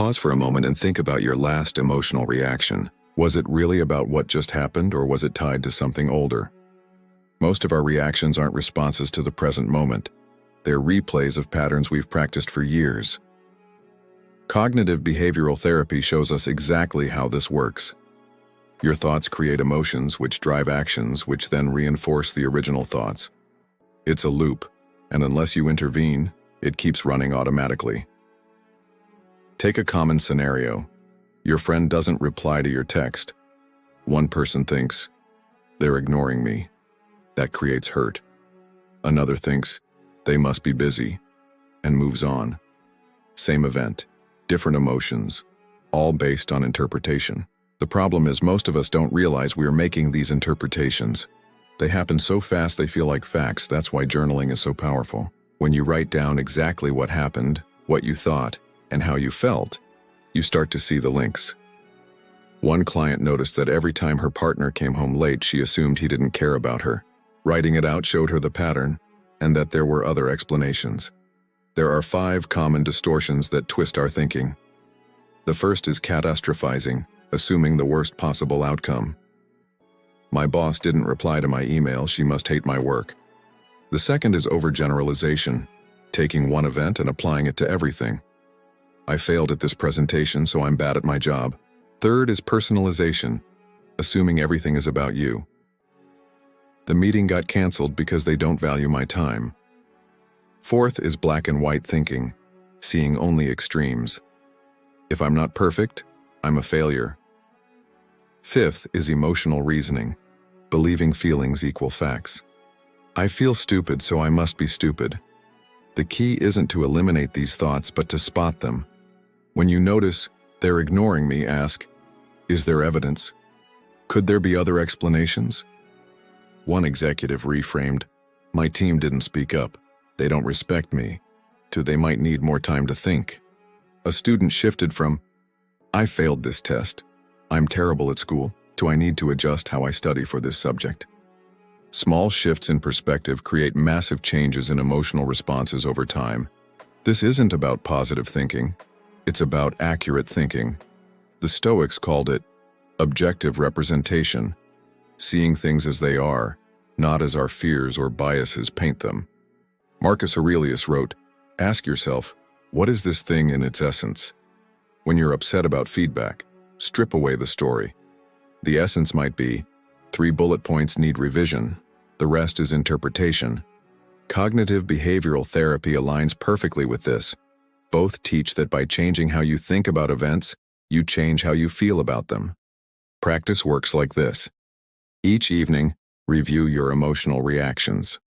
Pause for a moment and think about your last emotional reaction. Was it really about what just happened, or was it tied to something older? Most of our reactions aren't responses to the present moment. They're replays of patterns we've practiced for years. Cognitive behavioral therapy shows us exactly how this works. Your thoughts create emotions, which drive actions, which then reinforce the original thoughts. It's a loop, and unless you intervene, it keeps running automatically. Take a common scenario. Your friend doesn't reply to your text. One person thinks, "They're ignoring me." That creates hurt. Another thinks, "They must be busy," and moves on. Same event, different emotions, all based on interpretation. The problem is most of us don't realize we are making these interpretations. They happen so fast they feel like facts. That's why journaling is so powerful. When you write down exactly what happened, what you thought, and how you felt, you start to see the links. One client noticed that every time her partner came home late, she assumed he didn't care about her. Writing it out showed her the pattern, and that there were other explanations. There are 5 common distortions that twist our thinking. The first is catastrophizing, assuming the worst possible outcome. My boss didn't reply to my email, she must hate my work. The second is overgeneralization, taking one event and applying it to everything. I failed at this presentation, so I'm bad at my job. Third is personalization, assuming everything is about you. The meeting got canceled because they don't value my time. Fourth is black and white thinking, seeing only extremes. If I'm not perfect, I'm a failure. Fifth is emotional reasoning, believing feelings equal facts. I feel stupid, so I must be stupid. The key isn't to eliminate these thoughts, but to spot them. When you notice, "They're ignoring me," ask, "Is there evidence? Could there be other explanations?" One executive reframed, "My team didn't speak up. They don't respect me," to "They might need more time to think." A student shifted from, "I failed this test. I'm terrible at school," to "I need to adjust how I study for this subject." Small shifts in perspective create massive changes in emotional responses over time. This isn't about positive thinking. It's about accurate thinking. The Stoics called it objective representation, seeing things as they are, not as our fears or biases paint them. Marcus Aurelius wrote, "Ask yourself, what is this thing in its essence?" When you're upset about feedback, strip away the story. The essence might be, 3 bullet points need revision. The rest is interpretation. Cognitive behavioral therapy aligns perfectly with this. Both teach that by changing how you think about events, you change how you feel about them. Practice works like this. Each evening, review your emotional reactions.